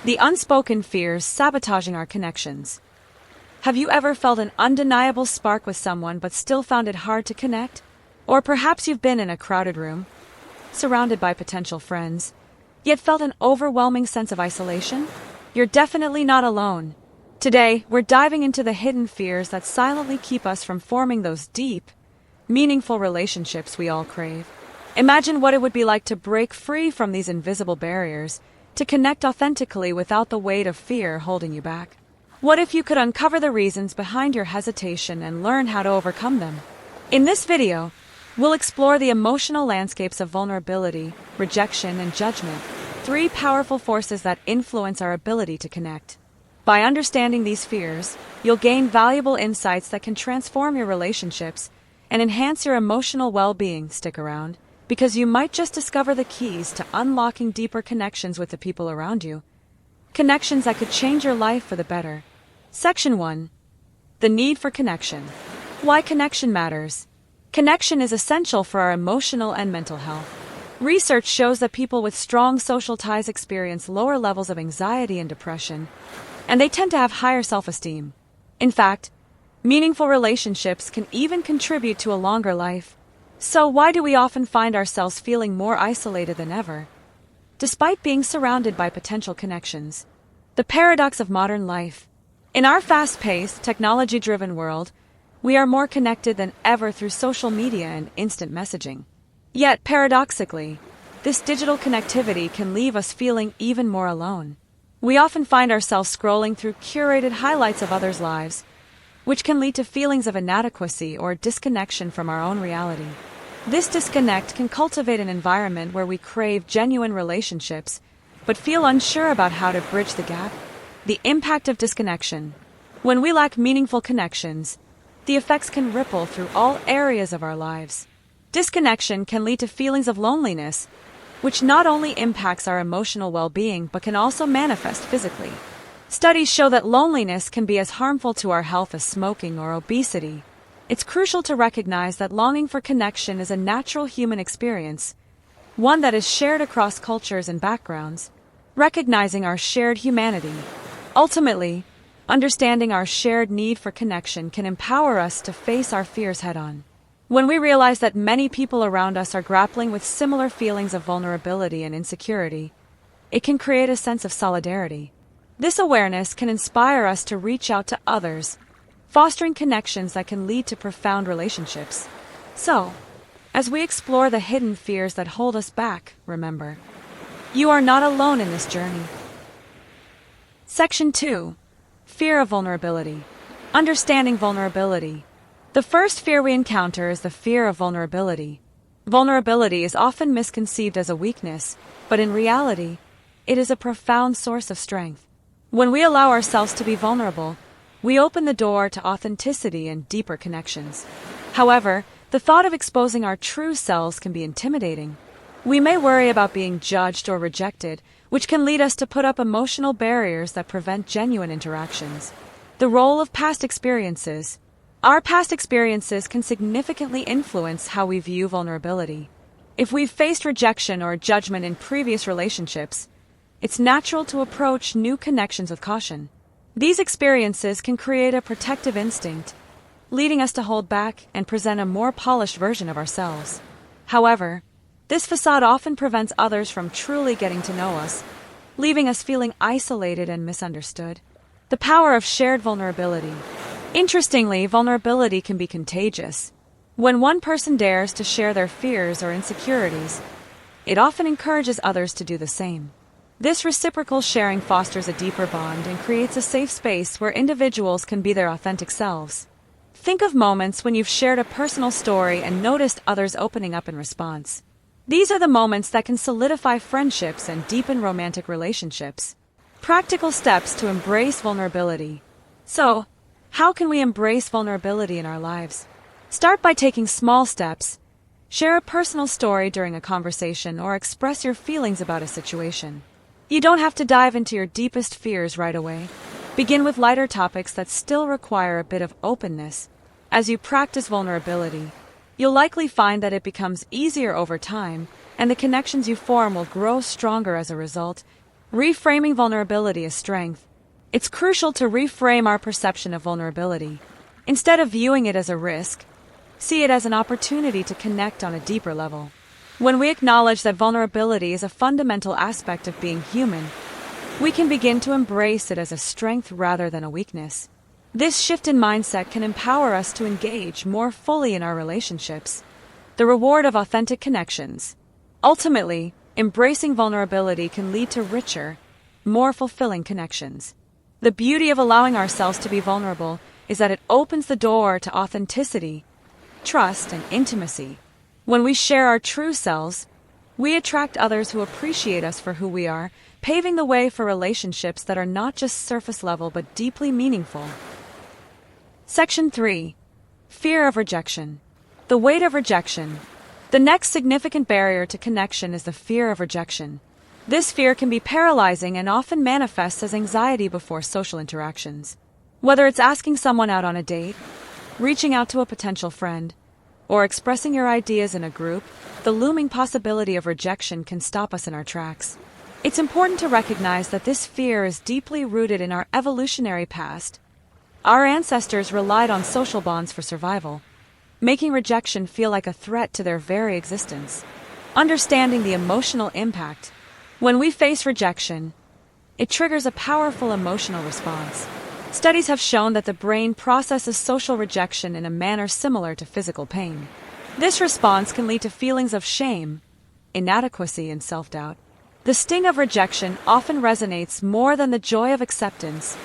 The unspoken fears sabotaging our connections. Have you ever felt an undeniable spark with someone but still found it hard to connect? Or perhaps you've been in a crowded room, surrounded by potential friends, yet felt an overwhelming sense of isolation? You're definitely not alone. Today, we're diving into the hidden fears that silently keep us from forming those deep, meaningful relationships we all crave. Imagine what it would be like to break free from these invisible barriers, to connect authentically without the weight of fear holding you back. What if you could uncover the reasons behind your hesitation and learn how to overcome them? In this video, we'll explore the emotional landscapes of vulnerability, rejection, and judgment, three powerful forces that influence our ability to connect. By understanding these fears, you'll gain valuable insights that can transform your relationships and enhance your emotional well-being. Stick around, because you might just discover the keys to unlocking deeper connections with the people around you. Connections that could change your life for the better. Section 1. The need for connection. Why connection matters. Connection is essential for our emotional and mental health. Research shows that people with strong social ties experience lower levels of anxiety and depression, and they tend to have higher self-esteem. In fact, meaningful relationships can even contribute to a longer life. So why do we often find ourselves feeling more isolated than ever, despite being surrounded by potential connections? The paradox of modern life. In our fast-paced, technology-driven world, we are more connected than ever through social media and instant messaging. Yet, paradoxically, this digital connectivity can leave us feeling even more alone. We often find ourselves scrolling through curated highlights of others' lives, which can lead to feelings of inadequacy or disconnection from our own reality. This disconnect can cultivate an environment where we crave genuine relationships, but feel unsure about how to bridge the gap. The impact of disconnection. When we lack meaningful connections, the effects can ripple through all areas of our lives. Disconnection can lead to feelings of loneliness, which not only impacts our emotional well-being but can also manifest physically. Studies show that loneliness can be as harmful to our health as smoking or obesity. It's crucial to recognize that longing for connection is a natural human experience, one that is shared across cultures and backgrounds. Recognizing our shared humanity. Ultimately, understanding our shared need for connection can empower us to face our fears head-on. When we realize that many people around us are grappling with similar feelings of vulnerability and insecurity, it can create a sense of solidarity. This awareness can inspire us to reach out to others, fostering connections that can lead to profound relationships. So, as we explore the hidden fears that hold us back, remember, you are not alone in this journey. Section 2. Fear of vulnerability. Understanding vulnerability. The first fear we encounter is the fear of vulnerability. Vulnerability is often misconceived as a weakness, but in reality, it is a profound source of strength. When we allow ourselves to be vulnerable, we open the door to authenticity and deeper connections. However, the thought of exposing our true selves can be intimidating. We may worry about being judged or rejected, which can lead us to put up emotional barriers that prevent genuine interactions. The role of past experiences. Our past experiences can significantly influence how we view vulnerability. If we've faced rejection or judgment in previous relationships, it's natural to approach new connections with caution. These experiences can create a protective instinct, leading us to hold back and present a more polished version of ourselves. However, this facade often prevents others from truly getting to know us, leaving us feeling isolated and misunderstood. The power of shared vulnerability. Interestingly, vulnerability can be contagious. When one person dares to share their fears or insecurities, it often encourages others to do the same. This reciprocal sharing fosters a deeper bond and creates a safe space where individuals can be their authentic selves. Think of moments when you've shared a personal story and noticed others opening up in response. These are the moments that can solidify friendships and deepen romantic relationships. Practical steps to embrace vulnerability. So, how can we embrace vulnerability in our lives? Start by taking small steps. Share a personal story during a conversation or express your feelings about a situation. You don't have to dive into your deepest fears right away. Begin with lighter topics that still require a bit of openness. As you practice vulnerability, you'll likely find that it becomes easier over time, and the connections you form will grow stronger as a result. reframing vulnerability as strength. It's crucial to reframe our perception of vulnerability. Instead of viewing it as a risk, see it as an opportunity to connect on a deeper level. When we acknowledge that vulnerability is a fundamental aspect of being human, we can begin to embrace it as a strength rather than a weakness. This shift in mindset can empower us to engage more fully in our relationships. The reward of authentic connections. Ultimately, embracing vulnerability can lead to richer, more fulfilling connections. The beauty of allowing ourselves to be vulnerable is that it opens the door to authenticity, trust, and intimacy. When we share our true selves, we attract others who appreciate us for who we are, paving the way for relationships that are not just surface level but deeply meaningful. Section 3. Fear of rejection. The weight of rejection. The next significant barrier to connection is the fear of rejection. This fear can be paralyzing and often manifests as anxiety before social interactions. Whether it's asking someone out on a date, reaching out to a potential friend, or expressing your ideas in a group, the looming possibility of rejection can stop us in our tracks. It's important to recognize that this fear is deeply rooted in our evolutionary past. Our ancestors relied on social bonds for survival, making rejection feel like a threat to their very existence. Understanding the emotional impact. When we face rejection, it triggers a powerful emotional response. Studies have shown that the brain processes social rejection in a manner similar to physical pain. This response can lead to feelings of shame, inadequacy, and self-doubt. The sting of rejection often resonates more than the joy of acceptance,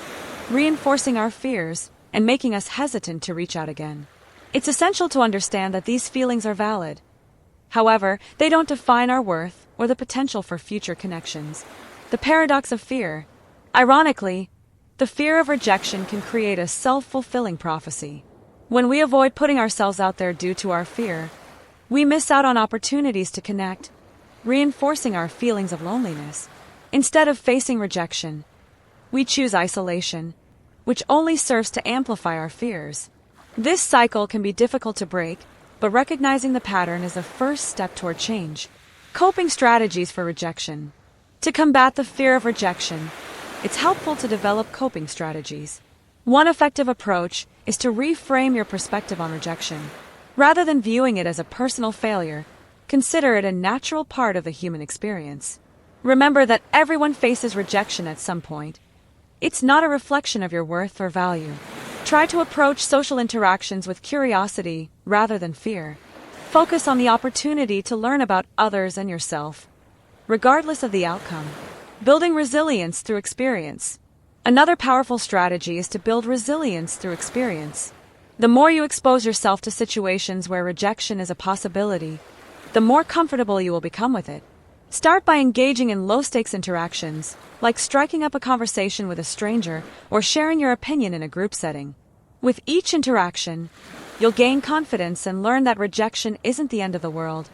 reinforcing our fears and making us hesitant to reach out again. It's essential to understand that these feelings are valid. However, they don't define our worth or the potential for future connections. The paradox of fear. Ironically, the fear of rejection can create a self-fulfilling prophecy. When we avoid putting ourselves out there due to our fear, we miss out on opportunities to connect, reinforcing our feelings of loneliness. Instead of facing rejection, we choose isolation, which only serves to amplify our fears. This cycle can be difficult to break, but recognizing the pattern is the first step toward change. Coping strategies for rejection. To combat the fear of rejection, it's helpful to develop coping strategies. One effective approach is to reframe your perspective on rejection. Rather than viewing it as a personal failure, consider it a natural part of the human experience. Remember that everyone faces rejection at some point. It's not a reflection of your worth or value. Try to approach social interactions with curiosity rather than fear. Focus on the opportunity to learn about others and yourself, regardless of the outcome. Building resilience through experience. Another powerful strategy is to build resilience through experience. The more you expose yourself to situations where rejection is a possibility, the more comfortable you will become with it. Start by engaging in low-stakes interactions, like striking up a conversation with a stranger or sharing your opinion in a group setting. With each interaction, you'll gain confidence and learn that rejection isn't the end of the world.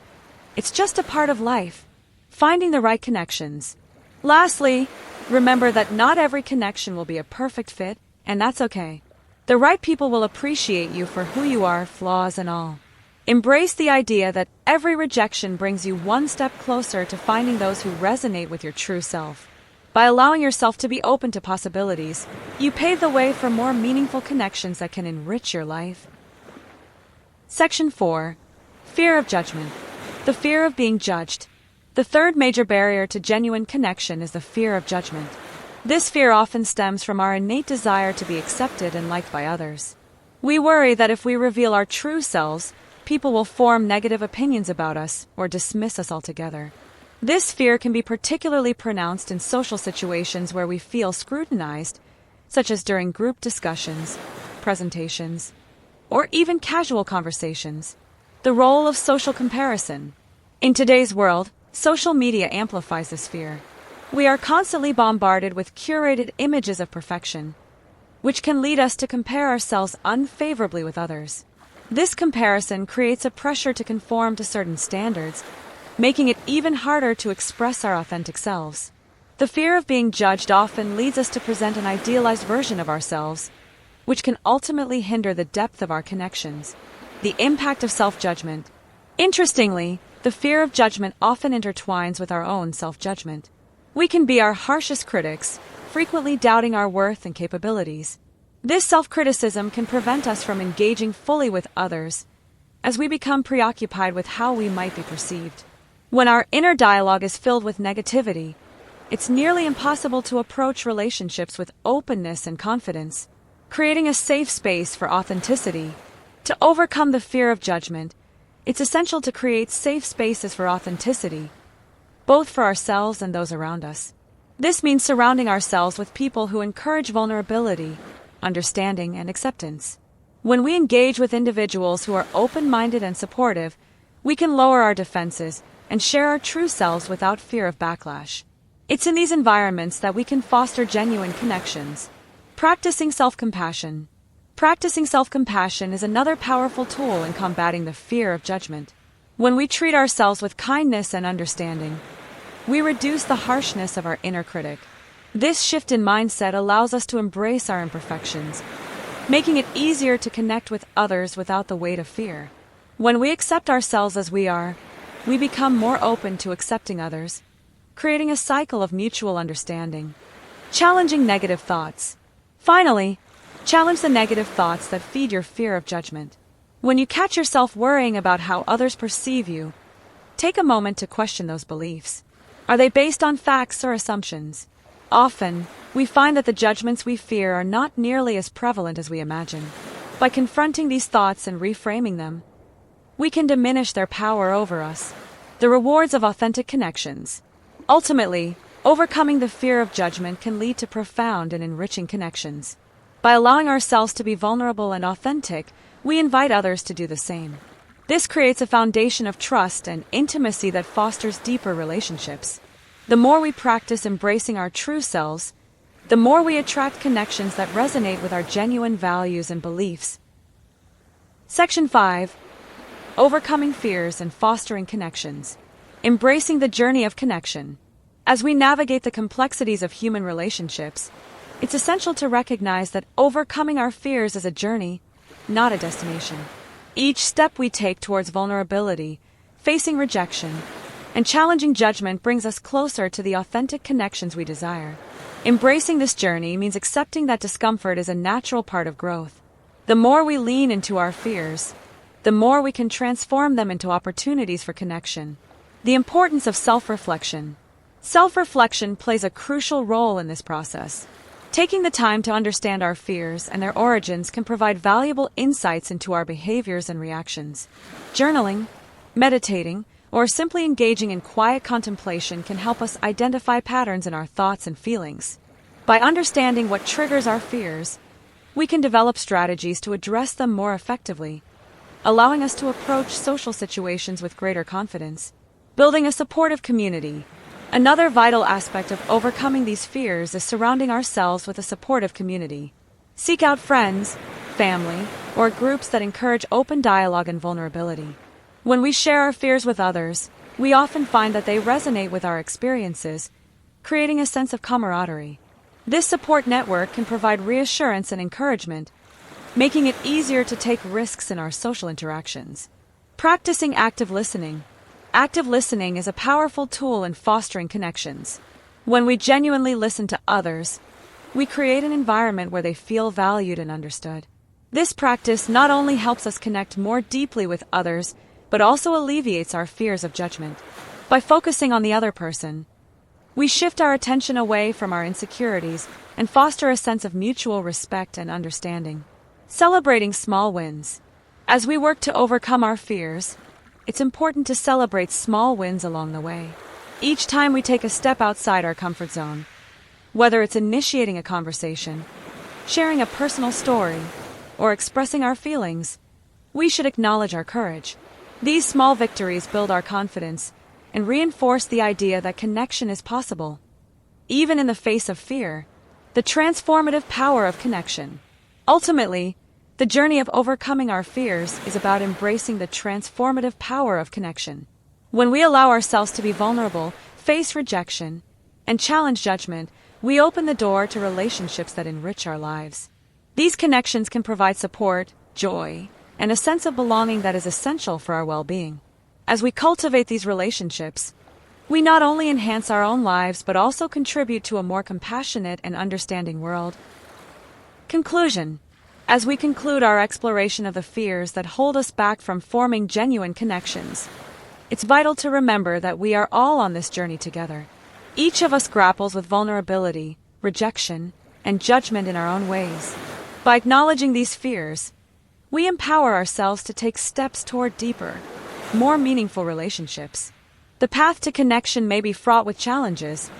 It's just a part of life. Finding the right connections. Lastly, remember that not every connection will be a perfect fit, and that's okay. The right people will appreciate you for who you are, flaws and all. Embrace the idea that every rejection brings you one step closer to finding those who resonate with your true self. By allowing yourself to be open to possibilities, you pave the way for more meaningful connections that can enrich your life. Section 4. Fear of judgment. The fear of being judged. The third major barrier to genuine connection is the fear of judgment. This fear often stems from our innate desire to be accepted and liked by others. We worry that if we reveal our true selves, people will form negative opinions about us or dismiss us altogether. This fear can be particularly pronounced in social situations where we feel scrutinized, such as during group discussions, presentations, or even casual conversations. The role of social comparison. In today's world, social media amplifies this fear. We are constantly bombarded with curated images of perfection, which can lead us to compare ourselves unfavorably with others. This comparison creates a pressure to conform to certain standards, making it even harder to express our authentic selves. The fear of being judged often leads us to present an idealized version of ourselves, which can ultimately hinder the depth of our connections. The impact of self-judgment. Interestingly, the fear of judgment often intertwines with our own self-judgment. We can be our harshest critics, frequently doubting our worth and capabilities. This self-criticism can prevent us from engaging fully with others, as we become preoccupied with how we might be perceived. When our inner dialogue is filled with negativity, it's nearly impossible to approach relationships with openness and confidence. Creating a safe space for authenticity. To overcome the fear of judgment, it's essential to create safe spaces for authenticity, both for ourselves and those around us. This means surrounding ourselves with people who encourage vulnerability, understanding, and acceptance. When we engage with individuals who are open-minded and supportive, we can lower our defenses and share our true selves without fear of backlash. It's in these environments that we can foster genuine connections. Practicing self-compassion. Practicing self-compassion is another powerful tool in combating the fear of judgment. When we treat ourselves with kindness and understanding, we reduce the harshness of our inner critic. This shift in mindset allows us to embrace our imperfections, making it easier to connect with others without the weight of fear. When we accept ourselves as we are, we become more open to accepting others, creating a cycle of mutual understanding. Challenging negative thoughts. Finally, challenge the negative thoughts that feed your fear of judgment. When you catch yourself worrying about how others perceive you, take a moment to question those beliefs. Are they based on facts or assumptions? Often, we find that the judgments we fear are not nearly as prevalent as we imagine. By confronting these thoughts and reframing them, we can diminish their power over us. The rewards of authentic connections. Ultimately, overcoming the fear of judgment can lead to profound and enriching connections. By allowing ourselves to be vulnerable and authentic, we invite others to do the same. This creates a foundation of trust and intimacy that fosters deeper relationships. The more we practice embracing our true selves, the more we attract connections that resonate with our genuine values and beliefs. Section 5. Overcoming fears and fostering connections. Embracing the journey of connection. As we navigate the complexities of human relationships, it's essential to recognize that overcoming our fears is a journey, not a destination. Each step we take towards vulnerability, facing rejection, and challenging judgment brings us closer to the authentic connections we desire. Embracing this journey means accepting that discomfort is a natural part of growth. The more we lean into our fears, the more we can transform them into opportunities for connection. The importance of self-reflection. Self-reflection plays a crucial role in this process. Taking the time to understand our fears and their origins can provide valuable insights into our behaviors and reactions. Journaling, meditating, or simply engaging in quiet contemplation can help us identify patterns in our thoughts and feelings. By understanding what triggers our fears, we can develop strategies to address them more effectively, allowing us to approach social situations with greater confidence. Building a supportive community. Another vital aspect of overcoming these fears is surrounding ourselves with a supportive community. Seek out friends, family, or groups that encourage open dialogue and vulnerability. When we share our fears with others, we often find that they resonate with our experiences, creating a sense of camaraderie. This support network can provide reassurance and encouragement, making it easier to take risks in our social interactions. Practicing active listening. Active listening is a powerful tool in fostering connections. When we genuinely listen to others, we create an environment where they feel valued and understood. This practice not only helps us connect more deeply with others, but also alleviates our fears of judgment. By focusing on the other person, we shift our attention away from our insecurities and foster a sense of mutual respect and understanding. Celebrating small wins. As we work to overcome our fears, it's important to celebrate small wins along the way. Each time we take a step outside our comfort zone, whether it's initiating a conversation, sharing a personal story, or expressing our feelings, we should acknowledge our courage. These small victories build our confidence and reinforce the idea that connection is possible. Even in the face of fear, the transformative power of connection. Ultimately, the journey of overcoming our fears is about embracing the transformative power of connection. When we allow ourselves to be vulnerable, face rejection, and challenge judgment, we open the door to relationships that enrich our lives. These connections can provide support, joy, and a sense of belonging that is essential for our well-being. As we cultivate these relationships, We not only enhance our own lives but also contribute to a more compassionate and understanding world. Conclusion. As we conclude our exploration of the fears that hold us back from forming genuine connections, it's vital to remember that we are all on this journey together. Each of us grapples with vulnerability, rejection, and judgment in our own ways. By acknowledging these fears, we empower ourselves to take steps toward deeper, more meaningful relationships. The path to connection may be fraught with challenges,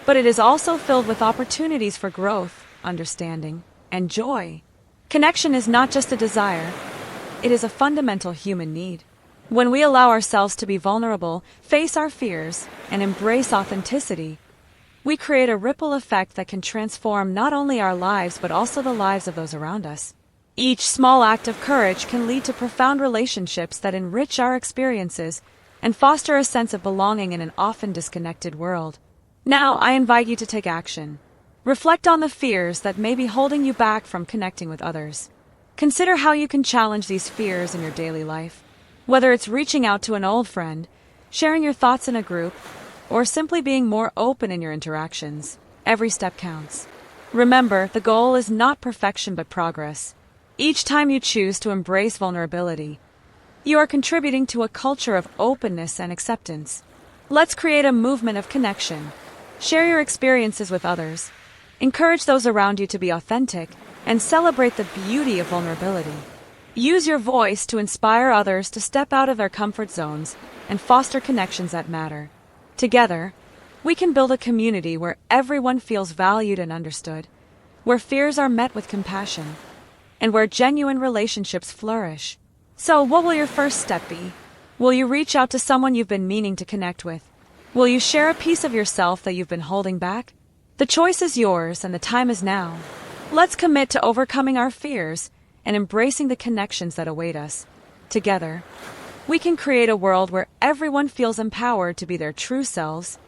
but it is also filled with opportunities for growth, understanding, and joy. Connection is not just a desire, it is a fundamental human need. When we allow ourselves to be vulnerable, face our fears, and embrace authenticity, we create a ripple effect that can transform not only our lives but also the lives of those around us. Each small act of courage can lead to profound relationships that enrich our experiences and foster a sense of belonging in an often disconnected world. Now, I invite you to take action. Reflect on the fears that may be holding you back from connecting with others. Consider how you can challenge these fears in your daily life. Whether it's reaching out to an old friend, sharing your thoughts in a group, or simply being more open in your interactions, every step counts. Remember, the goal is not perfection but progress. Each time you choose to embrace vulnerability, you are contributing to a culture of openness and acceptance. Let's create a movement of connection. Share your experiences with others. Encourage those around you to be authentic and celebrate the beauty of vulnerability. Use your voice to inspire others to step out of their comfort zones and foster connections that matter. Together, we can build a community where everyone feels valued and understood, where fears are met with compassion, and where genuine relationships flourish. So, what will your first step be? Will you reach out to someone you've been meaning to connect with? Will you share a piece of yourself that you've been holding back? The choice is yours and the time is now. Let's commit to overcoming our fears and embracing the connections that await us. Together, we can create a world where everyone feels empowered to be their true selves